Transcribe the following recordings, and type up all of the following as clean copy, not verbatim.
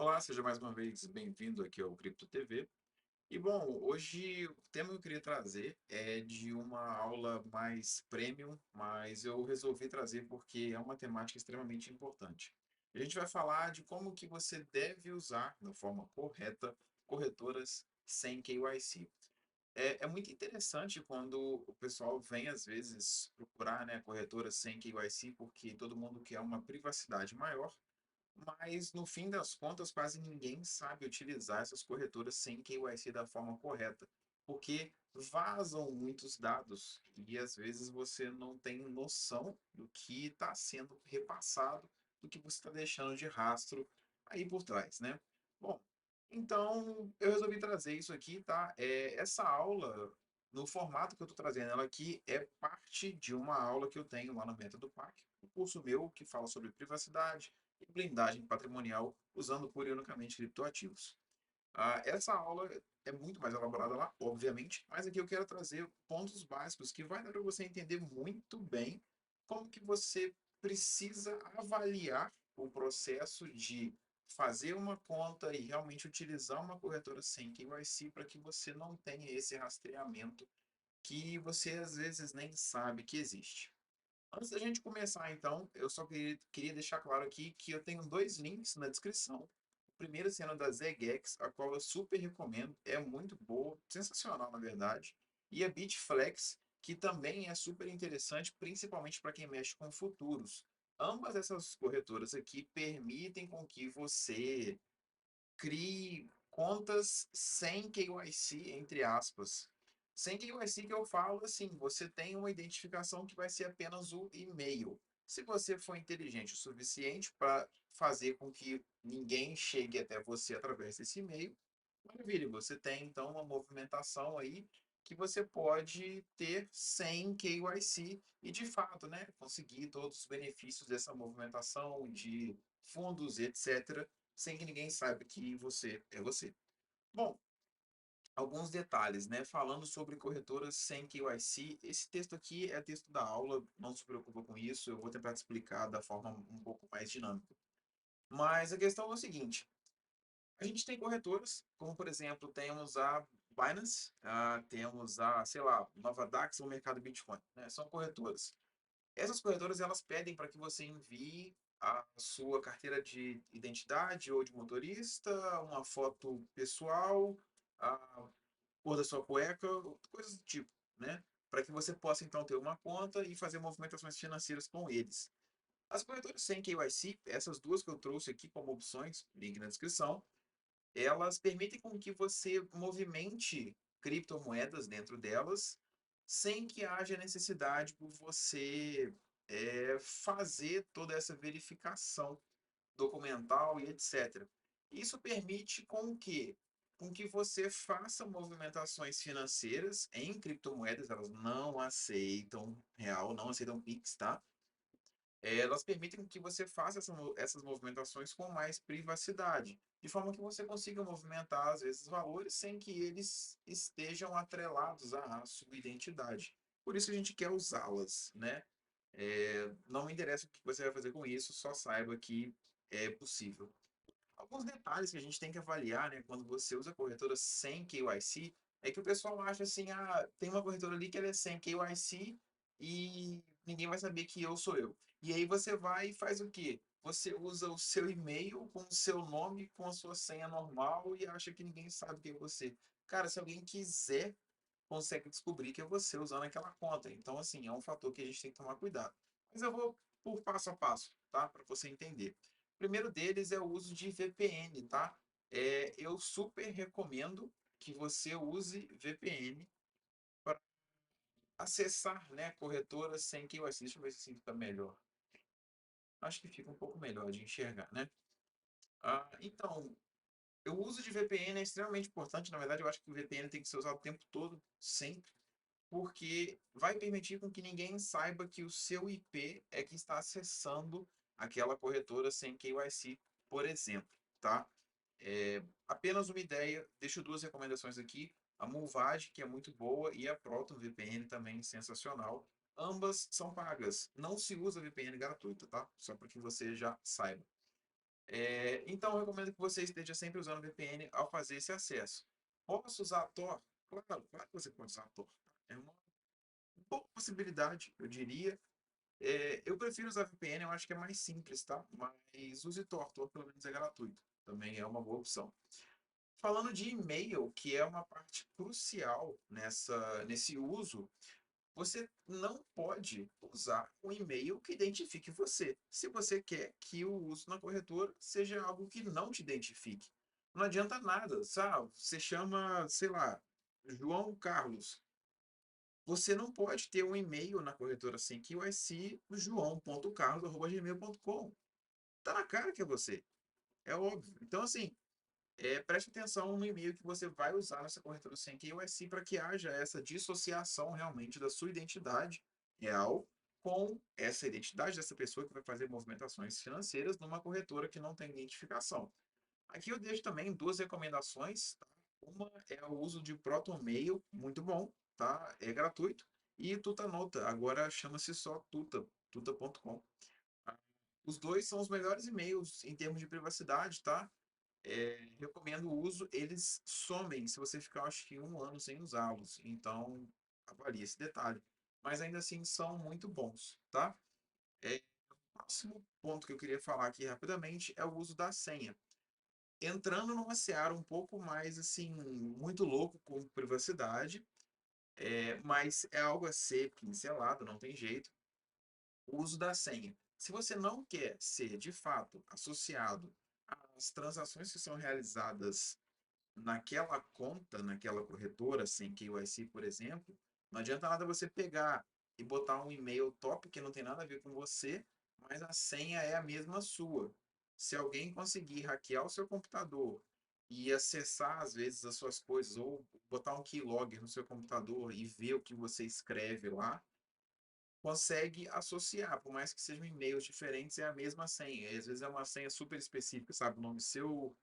Olá, seja mais uma vez bem-vindo aqui ao Cripto TV. E bom, hoje o tema que eu queria trazer é de uma aula mais premium, mas eu resolvi trazer porque é uma temática extremamente importante. A gente vai falar de como que você deve usar da forma correta corretoras sem KYC. É muito interessante quando o pessoal vem às vezes procurar, né, corretoras sem KYC, porque todo mundo quer uma privacidade maior, mas no fim das contas, quase ninguém sabe utilizar essas corretoras sem KYC da forma correta, porque vazam muitos dados e às vezes você não tem noção do que está sendo repassado, do que você está deixando de rastro aí por trás, né? Bom, então eu resolvi trazer isso aqui, tá? Essa aula, no formato que eu estou trazendo ela aqui, é parte de uma aula que eu tenho lá no Método PAC, um curso meu que fala sobre privacidade e blindagem patrimonial usando pura e unicamente criptoativos. Essa aula é muito mais elaborada lá, obviamente, mas aqui eu quero trazer pontos básicos que vai dar para você entender muito bem como que você precisa avaliar o processo de fazer uma conta e realmente utilizar uma corretora sem KYC para que você não tenha esse rastreamento que você às vezes nem sabe que existe. Antes da gente começar, então, eu só queria deixar claro aqui que eu tenho dois links na descrição. O primeiro sendo da Zegex, a qual eu super recomendo, é muito boa, sensacional na verdade. E a Bitflex, que também é super interessante, principalmente para quem mexe com futuros. Ambas essas corretoras aqui permitem com que você crie contas sem KYC, entre aspas. Sem KYC que eu falo assim, você tem uma identificação que vai ser apenas o e-mail. Se você for inteligente o suficiente para fazer com que ninguém chegue até você através desse e-mail, maravilha, você tem então uma movimentação aí que você pode ter sem KYC e de fato, né, conseguir todos os benefícios dessa movimentação de fundos, etc, sem que ninguém saiba que você é você. Bom, alguns detalhes, né? Falando sobre corretoras sem KYC, esse texto aqui é texto da aula, não se preocupa com isso, eu vou tentar te explicar da forma um pouco mais dinâmica. Mas a questão é o seguinte: a gente tem corretoras, como por exemplo, temos a Binance, temos a, sei lá, Nova Dax ou Mercado Bitcoin, né? São corretoras. Essas corretoras elas pedem para que você envie a sua carteira de identidade ou de motorista, uma foto pessoal, a cor da sua cueca, coisas do tipo, né? Para que você possa então ter uma conta e fazer movimentações financeiras com eles. As corretoras sem KYC, essas duas que eu trouxe aqui como opções, link na descrição, elas permitem com que você movimente criptomoedas dentro delas, sem que haja necessidade por você fazer toda essa verificação documental e etc. Isso permite com que você faça movimentações financeiras em criptomoedas, elas não aceitam real, não aceitam Pix, tá? Elas permitem que você faça essas movimentações com mais privacidade, de forma que você consiga movimentar, às vezes, valores sem que eles estejam atrelados à sua identidade. Por isso a gente quer usá-las, né? Não me interessa o que você vai fazer com isso, só saiba que é possível. Alguns detalhes que a gente tem que avaliar, né, quando você usa corretora sem KYC, é que o pessoal acha assim, tem uma corretora ali que ela é sem KYC e ninguém vai saber que eu sou eu. E aí você vai e faz o quê? Você usa o seu e-mail com o seu nome, com a sua senha normal e acha que ninguém sabe que é você. Cara, se alguém quiser, consegue descobrir que é você usando aquela conta. Então, assim, é um fator que a gente tem que tomar cuidado. Mas eu vou por passo a passo, tá? Para você entender. O primeiro deles é o uso de VPN, tá? Eu super recomendo que você use VPN para acessar, né, corretoras sem KYC. Deixa eu ver se assim fica melhor. Acho que fica um pouco melhor de enxergar, né? Então, o uso de VPN é extremamente importante. Na verdade, eu acho que o VPN tem que ser usado o tempo todo, sempre, porque vai permitir com que ninguém saiba que o seu IP é que está acessando aquela corretora sem KYC, por exemplo, tá? Apenas uma ideia, deixo duas recomendações aqui, a Mulvad, que é muito boa, e a Proton VPN também sensacional. Ambas são pagas, não se usa VPN gratuita, tá? Só para que você já saiba. Então, eu recomendo que você esteja sempre usando VPN ao fazer esse acesso. Posso usar a Tor? Claro, claro que você pode usar a Tor. É uma boa possibilidade, eu diria. Eu prefiro usar VPN, eu acho que é mais simples, tá? Mas use Tor, Tor pelo menos é gratuito. Também é uma boa opção. Falando de e-mail, que é uma parte crucial nesse uso, você não pode usar um e-mail que identifique você, se você quer que o uso na corretora seja algo que não te identifique. Não adianta nada, sabe? Você chama, sei lá, João Carlos. Você não pode ter um e-mail na corretora sem KYC, joão.carlos@gmail.com. Tá na cara que é você, é óbvio. Então, assim, preste atenção no e-mail que você vai usar nessa corretora sem KYC para que haja essa dissociação realmente da sua identidade real com essa identidade dessa pessoa que vai fazer movimentações financeiras numa corretora que não tem identificação. Aqui eu deixo também duas recomendações, tá? Uma é o uso de ProtonMail, muito bom, tá? É gratuito. E Tutanota, agora chama-se só Tuta, tuta.com. Os dois são os melhores e-mails em termos de privacidade, tá? Recomendo o uso. Eles somem se você ficar, acho que, um ano sem usá-los. Então, avalie esse detalhe. Mas ainda assim, são muito bons, tá? O próximo ponto que eu queria falar aqui rapidamente é o uso da senha. Entrando numa seara um pouco mais, assim, muito louco com privacidade, mas é algo a ser pincelado, não tem jeito. O uso da senha. Se você não quer ser, de fato, associado às transações que são realizadas naquela conta, naquela corretora, sem KYC, por exemplo, não adianta nada você pegar e botar um e-mail top que não tem nada a ver com você, mas a senha é a mesma sua. Se alguém conseguir hackear o seu computador e acessar, às vezes, as suas coisas, ou botar um keylogger no seu computador e ver o que você escreve lá, consegue associar, por mais que sejam e-mails diferentes, é a mesma senha. E às vezes é uma senha super específica, sabe? O nome seu,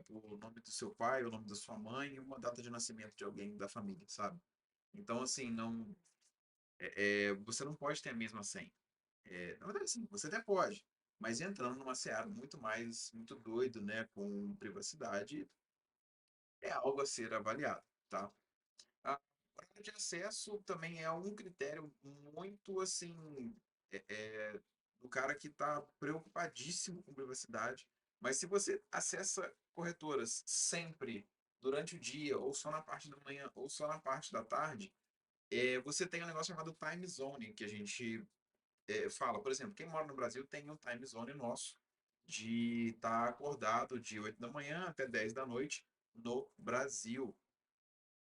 o nome do seu pai, o nome da sua mãe e uma data de nascimento de alguém da família, sabe? Então, assim, não, você não pode ter a mesma senha. Na verdade, sim, você até pode, mas entrando numa seara muito doido, né, com privacidade, é algo a ser avaliado, tá? A hora de acesso também é um critério muito assim do cara que está preocupadíssimo com privacidade. Mas se você acessa corretoras sempre durante o dia, ou só na parte da manhã, ou só na parte da tarde, você tem um negócio chamado time zone, que a gente fala. Por exemplo, quem mora no Brasil tem um time zone nosso de estar acordado de 8 da manhã até 10 da noite no Brasil.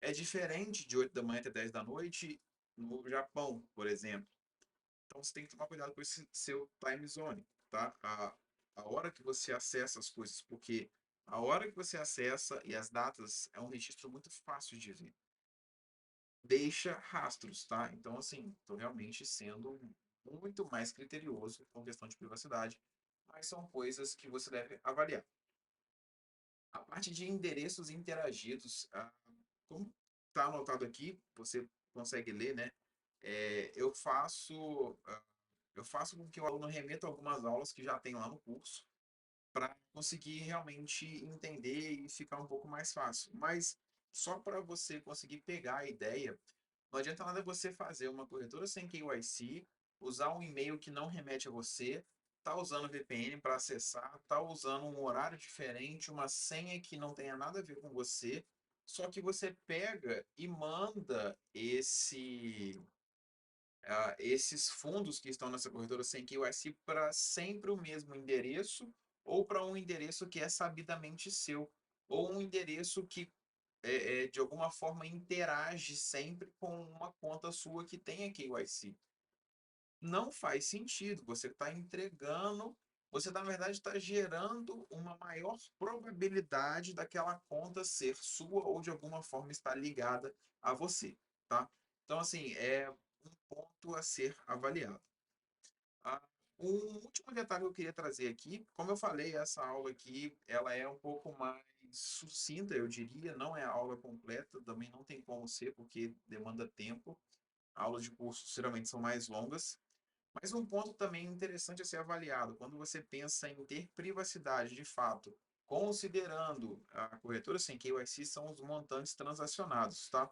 É diferente de 8 da manhã até 10 da noite no Japão, por exemplo. Então você tem que tomar cuidado com esse seu time zone, tá? A hora que você acessa as coisas, porque a hora que você acessa e as datas é um registro muito fácil de ver. Deixa rastros, tá? Então, assim, estou realmente sendo muito mais criterioso com questão de privacidade, mas são coisas que você deve avaliar. A parte de endereços interagidos, como está anotado aqui, você consegue ler, né? É, eu faço eu faço com que o aluno remeta algumas aulas que já tem lá no curso, para conseguir realmente entender e ficar um pouco mais fácil. Mas só para você conseguir pegar a ideia, não adianta nada você fazer uma corretora sem KYC, usar um e-mail que não remete a você, tá usando VPN para acessar, tá usando um horário diferente, uma senha que não tenha nada a ver com você, só que você pega e manda esses fundos que estão nessa corretora sem KYC para sempre o mesmo endereço ou para um endereço que é sabidamente seu, ou um endereço que de alguma forma interage sempre com uma conta sua que tenha KYC. Não faz sentido, você está entregando, você na verdade está gerando uma maior probabilidade daquela conta ser sua ou de alguma forma estar ligada a você, tá? Então, assim, é um ponto a ser avaliado. Ah, um último detalhe que eu queria trazer aqui, como eu falei, essa aula aqui, ela é um pouco mais sucinta, eu diria, não é a aula completa, também não tem como ser, porque demanda tempo. Aulas de curso geralmente são mais longas. Mas um ponto também interessante a ser avaliado, quando você pensa em ter privacidade de fato, considerando a corretora sem KYC, são os montantes transacionados, tá?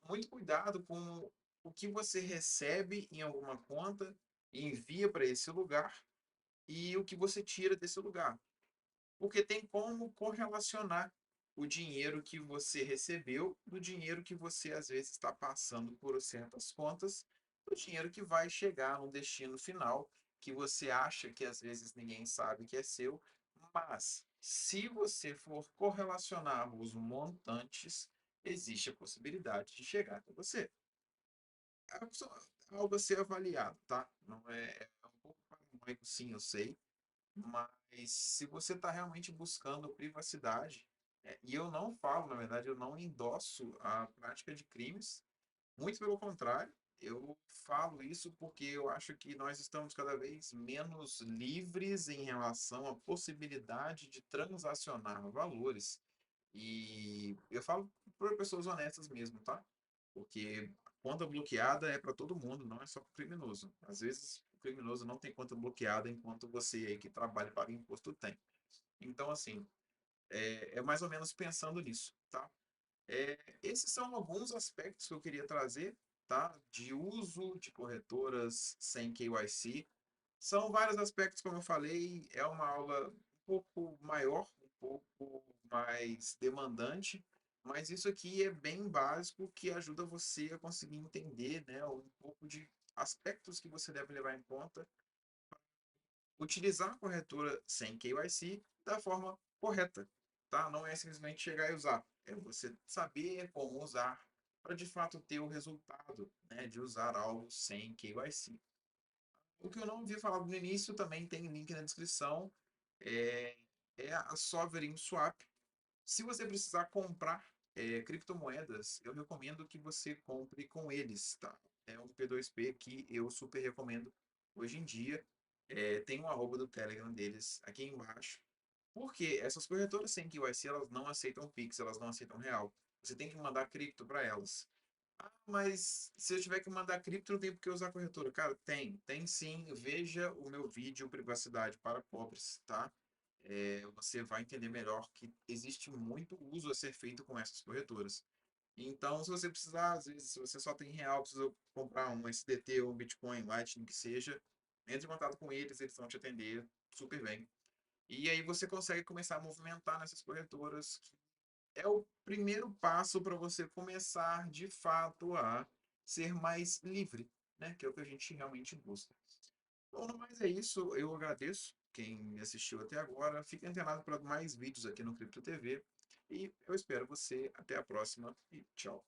Muito cuidado com o que você recebe em alguma conta e envia para esse lugar e o que você tira desse lugar. Porque tem como correlacionar o dinheiro que você recebeu do dinheiro que você às vezes está passando por certas contas, do dinheiro que vai chegar no destino final, que você acha que às vezes ninguém sabe que é seu, mas se você for correlacionar os montantes, existe a possibilidade de chegar até você. É só algo a ser avaliado, tá? Não é um pouco paranoico, sim, eu sei, mas se você está realmente buscando privacidade, e eu não falo, na verdade, eu não endosso a prática de crimes, muito pelo contrário, eu falo isso porque eu acho que nós estamos cada vez menos livres em relação à possibilidade de transacionar valores. E eu falo por pessoas honestas mesmo, tá? Porque conta bloqueada é para todo mundo, não é só para o criminoso. Às vezes o criminoso não tem conta bloqueada, enquanto você aí que trabalha e paga imposto tem. Então, assim, é mais ou menos pensando nisso, tá? Esses são alguns aspectos que eu queria trazer, tá? De uso de corretoras sem KYC. São vários aspectos, como eu falei, é uma aula um pouco maior, um pouco mais demandante, mas isso aqui é bem básico que ajuda você a conseguir entender, né, um pouco de aspectos que você deve levar em conta, utilizar a corretora sem KYC da forma correta, tá? Não é simplesmente chegar e usar, é você saber como usar para de fato ter o resultado, né, de usar algo sem KYC. O que eu não havia falado no início também tem link na descrição. É, é a Sovereign Swap. Se você precisar comprar criptomoedas, eu recomendo que você compre com eles, tá? É um P2P que eu super recomendo hoje em dia. Tem um arroba do Telegram deles aqui embaixo. Porque essas corretoras sem KYC, elas não aceitam Pix, elas não aceitam real. Você tem que mandar cripto para elas. Ah, mas se eu tiver que mandar cripto, não tem por que usar corretora. Cara, tem sim. Veja o meu vídeo Privacidade para Pobres, tá? Você vai entender melhor que existe muito uso a ser feito com essas corretoras. Então, se você precisar, às vezes, se você só tem real, precisa comprar um SDT ou um Bitcoin, Lightning, que seja, entre em contato com eles vão te atender super bem. E aí você consegue começar a movimentar nessas corretoras, é o primeiro passo para você começar de fato a ser mais livre, né? Que é o que a gente realmente busca. Bom, no mais é isso. Eu agradeço quem me assistiu até agora. Fique antenado para mais vídeos aqui no Cripto TV. E eu espero você. Até a próxima e tchau.